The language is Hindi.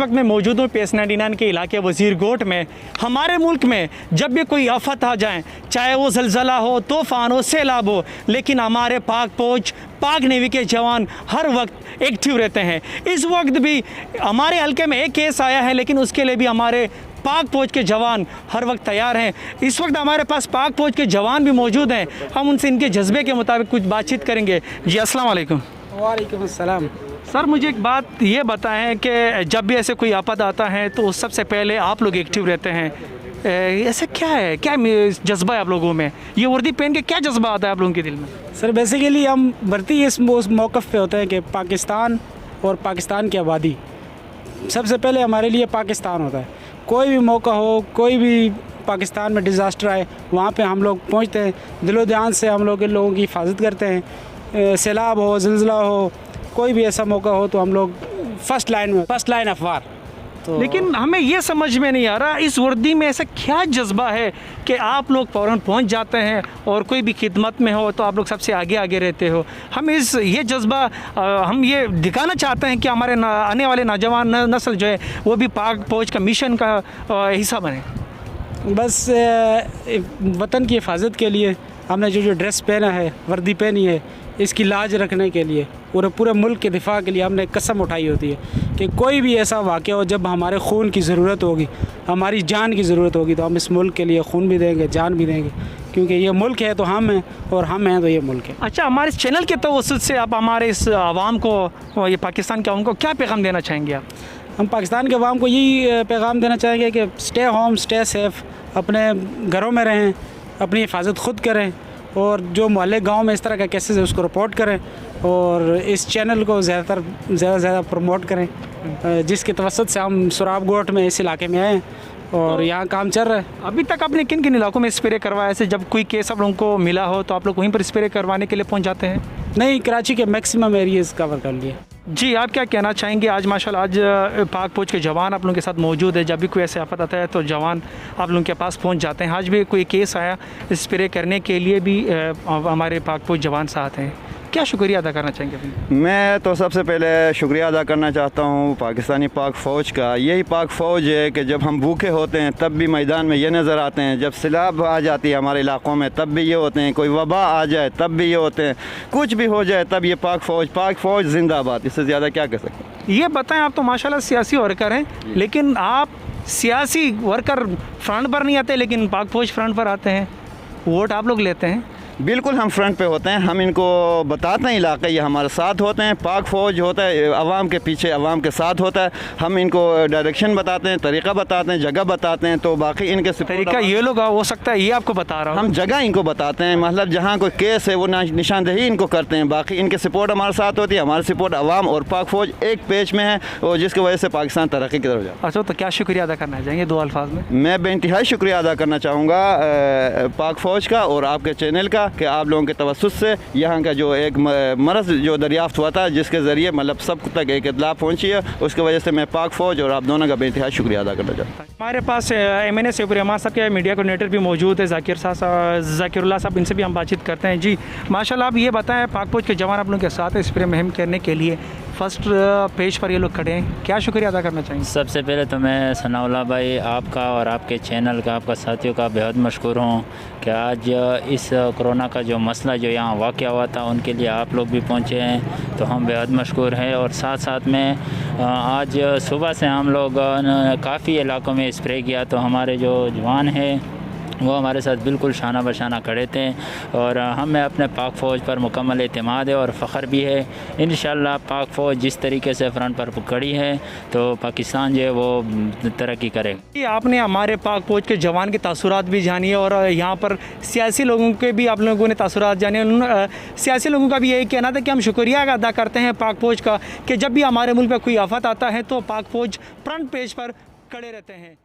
वक्त मैं मौजूद हूँ PS99 के इलाके वज़ीर गोट में। हमारे मुल्क में जब भी कोई आफत आ जाए, चाहे वो ज़लज़ला हो, तूफ़ान हो, सैलाब हो, लेकिन हमारे पाक फौज, पाक नेवी के जवान हर वक्त एक्टिव रहते हैं। इस वक्त भी हमारे हल्के में एक केस आया है, लेकिन उसके लिए भी हमारे पाक फौज के जवान हर वक्त तैयार हैं। इस वक्त हमारे पास पाक फौज के जवान भी मौजूद हैं। हम उनसे इनके जज्बे के मुताबिक कुछ बातचीत करेंगे। जी अस्सलाम वालेकुम। वालेकुम अस्सलाम। सर मुझे एक बात ये बताएं कि जब भी ऐसे कोई आपद आता है तो सबसे पहले आप लोग एक्टिव रहते हैं, ऐसे क्या है, क्या जज्बा है आप लोगों में? ये वर्दी पहन के क्या जज्बा आता है आप लोगों के दिल में? सर बेसिकली हम भर्ती इस मौक़िफ़ पे होते हैं कि पाकिस्तान और पाकिस्तान की आबादी सबसे पहले हमारे लिए पाकिस्तान होता है। कोई भी मौका हो, कोई भी पाकिस्तान में डिज़ास्टर आए, वहाँ पे हम लोग पहुँचते हैं, दिलो ध्यान से हम लोग इन लोगों की हिफाजत करते हैं। सैलाब हो, ज़िलज़ला हो, कोई भी ऐसा मौका हो तो हम लोग फर्स्ट लाइन ऑफ वार। तो लेकिन हमें ये समझ में नहीं आ रहा इस वर्दी में ऐसा क्या जज्बा है कि आप लोग फ़ौरन पहुंच जाते हैं और कोई भी खिदमत में हो तो आप लोग सबसे आगे आगे रहते हो। हम ये जज्बा हम ये दिखाना चाहते हैं कि हमारे आने वाले नौजवान नस्ल जो है वो भी पाक फौज का मिशन का हिस्सा बने। बस वतन की हिफाजत के लिए हमने जो ड्रेस पहना है, वर्दी पहनी है, इसकी लाज रखने के लिए, पूरे मुल्क के दिफा के लिए हमने कसम उठाई होती है कि कोई भी ऐसा वाक़या हो जब हमारे खून की ज़रूरत होगी, हमारी जान की ज़रूरत होगी, तो हम इस मुल्क के लिए खून भी देंगे, जान भी देंगे, क्योंकि ये मुल्क है तो हम हैं और हम हैं तो ये मुल्क है। अच्छा, हमारे इस चैनल के तवज्जुह से आप हमारे इस आवाम को, ये पाकिस्तान के आवाम को क्या पैगाम देना चाहेंगे आप? हम पाकिस्तान के आवाम को यही पैगाम देना चाहेंगे कि स्टे होम, स्टे सेफ़, अपने घरों में रहें, अपनी हिफाजत ख़ुद करें और जो मोहल्ले गांव में इस तरह का केसेस है उसको रिपोर्ट करें और इस चैनल को ज़्यादा प्रमोट करें, जिसके तवसत से हम सुराब गोट में इस इलाके में आए हैं और यहाँ काम चल रहा है। अभी तक आपने किन किन इलाकों में स्प्रे करवाया? ऐसे जब कोई केस आप लोगों को मिला हो तो आप लोग वहीं पर स्प्रे करवाने के लिए पहुँच जाते हैं? नहीं, कराची के मैक्सिमम एरियाज़ कवर कर लिए। जी, आप क्या कहना चाहेंगे? आज माशाल्लाह आज पाक फौज के जवान आप लोगों के साथ मौजूद है। जब भी कोई ऐसे आफत आता है तो जवान आप लोगों के पास पहुंच जाते हैं। आज भी कोई केस आया, स्प्रे करने के लिए भी हमारे पाक फौज जवान साथ हैं। क्या शुक्रिया अदा करना चाहेंगे? मैं तो सबसे पहले शुक्रिया अदा करना चाहता हूँ पाकिस्तानी पाक फ़ौज का। यही पाक फ़ौज है कि जब हम भूखे होते हैं तब भी मैदान में ये नज़र आते हैं, जब सैलाब आ जाती है हमारे इलाक़ों में तब भी ये होते हैं, कोई वबा आ जाए तब भी ये होते हैं, कुछ भी हो जाए तब ये पाक फ़ौज जिंदाबाद। इससे ज़्यादा क्या कर सकते हैं? ये बताएं, आप तो माशाल्लाह सियासी वर्कर हैं, लेकिन आप सियासी वर्कर फ्रंट पर नहीं आते, लेकिन पाक फौज फ्रंट पर आते हैं, वोट आप लोग लेते हैं। बिल्कुल हम फ्रंट पे होते हैं, हम इनको बताते हैं, इलाके ये हमारे साथ होते हैं, पाक फ़ौज होता है अवाम के पीछे, अवाम के साथ होता है। हम इनको डायरेक्शन बताते हैं, तरीक़ा बताते हैं, जगह बताते हैं, तो बाकी इनके तरीका ये लोग हो सकता है ये आपको बता रहा हूँ। हम जगह इनको बताते हैं, मतलब जहाँ कोई केस है वो निशानदेही इनको करते हैं। बाकी इनके सपोर्ट हमारे साथ होती है, हमारी सपोर्ट अवाम और पाक फ़ौज एक पेज में है और जिसकी वजह से पाकिस्तान तरक्की की तरफ जाए। अच्छा, तो क्या शुक्रिया अदा करना चाहेंगे 2 अल्फाज में? मैं बेइंतहाई शुक्रिया अदा करना चाहूँगा पाक फ़ौज का और आपके चैनल का कि आप लोगों के तवस्सुस से यहाँ का जो एक मरज़ जो दरियाफ़्त हुआ था, जिसके ज़रिए मतलब सब तक एक इत्तला पहुँची है, उसकी वजह से मैं पाक फ़ौज और आप दोनों का बेइंतहाई शुक्रिया अदा करना चाहता हूँ। हमारे पास MNA सैफुर रहमान साहब के मीडिया कोऑर्डिनेटर भी मौजूद है, ज़ाकिरुल्लाह साहब, इनसे भी हम बातचीत करते हैं। जी माशाल्लाह, आप ये बताएं, पाक फौज के जवान आप लोगों के साथ स्प्रे मुहिम करने के लिए फ़र्स्ट पेज पर ये लोग खड़े हैं, क्या शुक्रिया अदा करना चाहेंगे? सबसे पहले तो मैं सनाउल्लाह भाई आपका और आपके चैनल का, आपका साथियों का बेहद मशकूर हूँ कि आज इस कोरोना का जो मसला जो यहाँ वाक़या हुआ था उनके लिए आप लोग भी पहुँचे हैं, तो हम बेहद मशकूर हैं। और साथ साथ में आज सुबह से हम लोग काफ़ी इलाकों में स्प्रे किया, तो हमारे जो जवान हैं वो हमारे साथ बिल्कुल शाना बशाना खड़े थे और हमें अपने पाक फ़ौज पर मुकम्मल एतमाद है और फ़ख्र भी है। इंशाअल्लाह पाक फ़ौज जिस तरीके से फ्रंट पर खड़ी है तो पाकिस्तान जो है वो तरक्की करेगा। आपने हमारे पाक फ़ौज के जवान के तासुरात भी जानिए और यहाँ पर सियासी लोगों के भी आप लोगों ने तासुरात जाने। सियासी लोगों का भी यही कहना था कि हम शुक्रिया अदा करते हैं पाक फ़ौज का कि जब भी हमारे मुल्क में कोई आफत आता है तो पाक फ़ौज फ्रंट पेज पर खड़े रहते हैं।